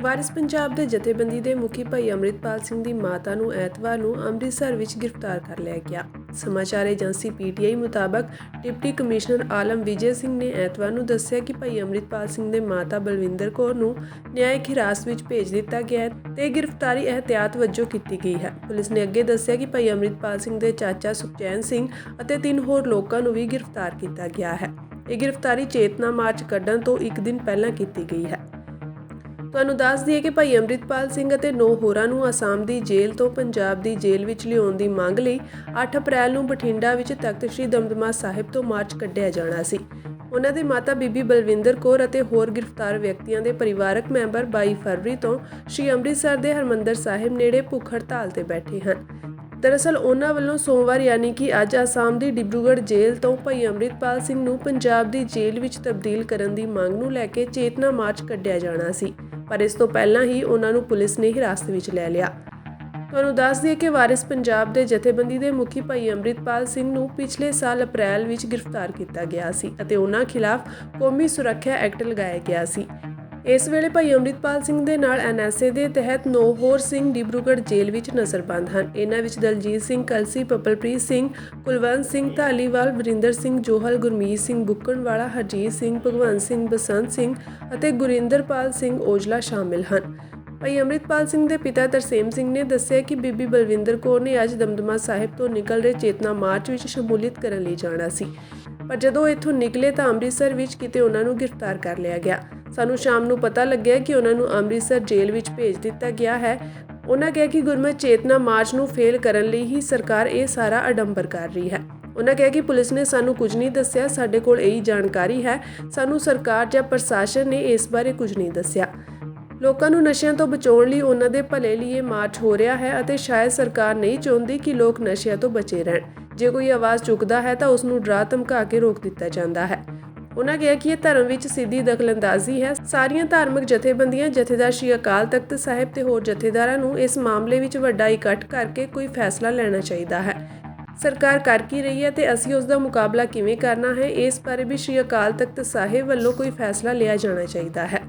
ਵਾਰਿਸ ਪੰਜਾਬ ਦੇ ਜਥੇਬੰਦੀ ਦੇ ਮੁਖੀ ਭਾਈ ਅੰਮ੍ਰਿਤਪਾਲ ਸਿੰਘ ਦੀ ਮਾਤਾ ਨੂੰ ਐਤਵਾਰ ਨੂੰ ਅੰਮ੍ਰਿਤਸਰ ਵਿੱਚ ਗ੍ਰਿਫਤਾਰ ਕਰ ਲਿਆ ਗਿਆ। ਸਮਾਚਾਰ ਏਜੰਸੀ PTI ਮੁਤਾਬਕ ਡਿਪਟੀ ਕਮਿਸ਼ਨਰ ਆਲਮ ਵਿਜੇ ਸਿੰਘ ਨੇ ਐਤਵਾਰ ਨੂੰ ਦੱਸਿਆ ਕਿ ਭਾਈ ਅੰਮ੍ਰਿਤਪਾਲ ਸਿੰਘ ਦੇ ਮਾਤਾ ਬਲਵਿੰਦਰ ਕੌਰ ਨੂੰ ਨਿਆਇਕ ਹਿਰਾਸਤ ਵਿੱਚ ਭੇਜ ਦਿੱਤਾ ਗਿਆ ਹੈ ਤੇ ਗ੍ਰਿਫਤਾਰੀ ਇਹਤਿਆਤ ਵਜੋਂ ਕੀਤੀ ਗਈ ਹੈ। ਪੁਲਿਸ ਨੇ ਅੱਗੇ ਦੱਸਿਆ ਕਿ ਭਾਈ ਅੰਮ੍ਰਿਤਪਾਲ ਸਿੰਘ ਦੇ ਚਾਚਾ ਸੁਖਚੈਨ ਸਿੰਘ ਅਤੇ 3 ਹੋਰ ਲੋਕਾਂ ਨੂੰ ਵੀ ਗ੍ਰਿਫਤਾਰ ਕੀਤਾ ਗਿਆ ਹੈ। ਇਹ ਗ੍ਰਿਫਤਾਰੀ ਚੇਤਨਾ ਮਾਰਚ ਕੱਢਣ ਤੋਂ ਇੱਕ ਦਿਨ ਪਹਿਲਾਂ ਕੀਤੀ ਗਈ ਹੈ। ਤੁਹਾਨੂੰ ਦੱਸ ਦਈਏ ਕਿ ਭਾਈ ਅੰਮ੍ਰਿਤਪਾਲ ਸਿੰਘ ਅਤੇ 9 ਹੋਰਾਂ ਨੂੰ ਅਸਾਮ ਦੀ ਜੇਲ੍ਹ ਤੋਂ ਪੰਜਾਬ ਦੀ ਜੇਲ੍ਹ ਵਿੱਚ ਲਿਆਉਣ ਦੀ ਮੰਗ ਲਈ 8 ਅਪ੍ਰੈਲ ਨੂੰ ਬਠਿੰਡਾ ਵਿੱਚ ਤਖਤ ਸ੍ਰੀ ਦਮਦਮਾ ਸਾਹਿਬ ਤੋਂ ਮਾਰਚ ਕੱਢਿਆ ਜਾਣਾ ਸੀ। ਉਹਨਾਂ ਦੇ ਮਾਤਾ ਬੀਬੀ ਬਲਵਿੰਦਰ ਕੌਰ ਅਤੇ ਹੋਰ ਗ੍ਰਿਫਤਾਰ ਵਿਅਕਤੀਆਂ ਦੇ ਪਰਿਵਾਰਕ ਮੈਂਬਰ 22 ਫਰਵਰੀ ਤੋਂ ਸ੍ਰੀ ਅੰਮ੍ਰਿਤਸਰ ਦੇ ਹਰਿਮੰਦਰ ਸਾਹਿਬ ਨੇੜੇ ਭੁੱਖ ਹੜਤਾਲ ਤੇ ਬੈਠੇ ਹਨ। ਦਰਅਸਲ ਉਹਨਾਂ ਵੱਲੋਂ ਸੋਮਵਾਰ ਯਾਨੀ ਕਿ ਅੱਜ ਅਸਾਮ ਦੀ ਡਿਬਰੂਗੜ੍ਹ ਜੇਲ੍ਹ ਤੋਂ ਭਾਈ ਅੰਮ੍ਰਿਤਪਾਲ ਸਿੰਘ ਨੂੰ ਪੰਜਾਬ ਦੀ ਜੇਲ੍ਹ ਵਿੱਚ ਤਬਦੀਲ ਕਰਨ ਦੀ ਮੰਗ ਨੂੰ ਲੈ ਕੇ ਚੇਤਨਾ ਮਾਰਚ ਕੱਢਿਆ ਜਾਣਾ ਸੀ, ਪਰ ਇਸ ਤੋਂ ਪਹਿਲਾਂ ਹੀ ਉਹਨਾਂ ਨੂੰ ਪੁਲਿਸ ਨੇ ਹਿਰਾਸਤ ਵਿੱਚ ਲੈ ਲਿਆ। ਤੁਹਾਨੂੰ ਦੱਸ ਦਈਏ ਕਿ ਵਾਰਿਸ ਪੰਜਾਬ ਦੇ ਜਥੇਬੰਦੀ ਦੇ ਮੁਖੀ ਭਾਈ ਅੰਮ੍ਰਿਤਪਾਲ ਸਿੰਘ ਨੂੰ ਪਿਛਲੇ ਸਾਲ ਅਪ੍ਰੈਲ ਵਿੱਚ ਗ੍ਰਿਫਤਾਰ ਕੀਤਾ ਗਿਆ ਸੀ ਅਤੇ ਉਹਨਾਂ ਖਿਲਾਫ ਕੌਮੀ ਸੁਰੱਖਿਆ ਐਕਟ ਲਗਾਇਆ ਗਿਆ ਸੀ। ਇਸ ਵੇਲੇ ਭਾਈ ਅੰਮ੍ਰਿਤਪਾਲ ਸਿੰਘ ਦੇ ਨਾਲ NSA ਦੇ ਤਹਿਤ 9 ਹੋਰ ਸਿੰਘ ਡਿਬਰੂਗੜ੍ਹ ਜੇਲ੍ਹ ਵਿੱਚ ਨਜ਼ਰਬੰਦ ਹਨ। ਇਹਨਾਂ ਵਿੱਚ ਦਲਜੀਤ ਸਿੰਘ ਕਲਸੀ, ਪਪਲਪ੍ਰੀਤ ਸਿੰਘ, ਕੁਲਵੰਤ ਸਿੰਘ ਧਾਲੀਵਾਲ, ਵਰਿੰਦਰ ਸਿੰਘ ਜੋਹਲ, ਗੁਰਮੀਤ ਸਿੰਘ ਬੁੱਕਣਵਾਲਾ, ਹਰਜੀਤ ਸਿੰਘ, ਭਗਵੰਤ ਸਿੰਘ, ਬਸੰਤ ਸਿੰਘ ਅਤੇ ਗੁਰਿੰਦਰਪਾਲ ਸਿੰਘ ਔਜਲਾ ਸ਼ਾਮਿਲ ਹਨ। ਭਾਈ ਅੰਮ੍ਰਿਤਪਾਲ ਸਿੰਘ ਦੇ ਪਿਤਾ ਤਰਸੇਮ ਸਿੰਘ ਨੇ ਦੱਸਿਆ ਕਿ ਬੀਬੀ ਬਲਵਿੰਦਰ ਕੌਰ ਨੇ ਅੱਜ ਦਮਦਮਾ ਸਾਹਿਬ ਤੋਂ ਨਿਕਲ ਰਹੇ ਚੇਤਨਾ ਮਾਰਚ ਵਿੱਚ ਸ਼ਮੂਲੀਅਤ ਕਰਨ ਲਈ ਜਾਣਾ ਸੀ, ਪਰ ਜਦੋਂ ਇੱਥੋਂ ਨਿਕਲੇ ਤਾਂ ਅੰਮ੍ਰਿਤਸਰ ਵਿੱਚ ਕਿਤੇ ਉਹਨਾਂ ਨੂੰ ਗ੍ਰਿਫਤਾਰ ਕਰ ਲਿਆ ਗਿਆ। ਸਾਨੂੰ ਸ਼ਾਮ ਨੂੰ ਪਤਾ ਲੱਗਿਆ ਕਿ ਉਹਨਾਂ ਨੂੰ ਅੰਮ੍ਰਿਤਸਰ ਜੇਲ੍ਹ ਵਿੱਚ ਭੇਜ ਦਿੱਤਾ ਗਿਆ ਹੈ। ਉਹਨਾਂ ਕਿਹਾ ਕਿ ਗੁਰਮਤਿ ਚੇਤਨਾ ਮਾਰਚ ਨੂੰ ਫੇਲ ਕਰਨ ਲਈ ਹੀ ਸਰਕਾਰ ਇਹ ਸਾਰਾ ਅਡੰਬਰ ਕਰ ਰਹੀ ਹੈ। ਉਹਨਾਂ ਕਿਹਾ ਕਿ ਪੁਲਿਸ ਨੇ ਸਾਨੂੰ ਕੁਝ ਨਹੀਂ ਦੱਸਿਆ, ਸਾਡੇ ਕੋਲ ਇਹੀ ਜਾਣਕਾਰੀ ਹੈ, ਸਾਨੂੰ ਸਰਕਾਰ ਜਾਂ ਪ੍ਰਸ਼ਾਸਨ ਨੇ ਇਸ ਬਾਰੇ ਕੁਝ ਨਹੀਂ ਦੱਸਿਆ। ਲੋਕਾਂ ਨੂੰ ਨਸ਼ਿਆਂ ਤੋਂ ਬਚਾਉਣ ਲਈ ਉਹਨਾਂ ਦੇ ਭਲੇ ਲਈ ਇਹ ਮਾਰਚ ਹੋ ਰਿਹਾ ਹੈ ਅਤੇ ਸ਼ਾਇਦ ਸਰਕਾਰ ਨਹੀਂ ਚਾਹੁੰਦੀ ਕਿ ਲੋਕ ਨਸ਼ਿਆਂ ਤੋਂ ਬਚੇ ਰਹਿਣ। ਜੇ ਕੋਈ ਆਵਾਜ਼ ਚੁੱਕਦਾ ਹੈ ਤਾਂ ਉਸ ਨੂੰ ਡਰਾ ਧਮਕਾ ਕੇ ਰੋਕ ਦਿੱਤਾ ਜਾਂਦਾ ਹੈ। ਉਹਨਾਂ ਕਿਹਾ ਕਿ ਇਹ ਧਰਮ ਵਿੱਚ ਸਿੱਧੀ ਦਖਲਅੰਦਾਜ਼ੀ ਹੈ। ਸਾਰੀਆਂ ਧਾਰਮਿਕ ਜਥੇਬੰਦੀਆਂ, ਜਥੇਦਾਰ ਸ਼੍ਰੀ ਅਕਾਲ ਤਖਤ ਸਾਹਿਬ ਤੇ ਹੋਰ ਜਥੇਦਾਰਾਂ ਨੂੰ ਇਸ ਮਾਮਲੇ ਵਿੱਚ ਵੱਡਾ ਇਕੱਠ ਕਰਕੇ ਕੋਈ ਫੈਸਲਾ ਲੈਣਾ ਚਾਹੀਦਾ ਹੈ। ਸਰਕਾਰ ਕਰ ਕੀ ਰਹੀ ਹੈ ਤੇ ਅਸੀਂ ਉਸ ਦਾ ਮੁਕਾਬਲਾ ਕਿਵੇਂ ਕਰਨਾ ਹੈ, ਇਸ ਬਾਰੇ ਵੀ ਸ਼੍ਰੀ ਅਕਾਲ ਤਖਤ ਸਾਹਿਬ ਵੱਲੋਂ ਕੋਈ ਫੈਸਲਾ ਲਿਆ ਜਾਣਾ ਚਾਹੀਦਾ ਹੈ।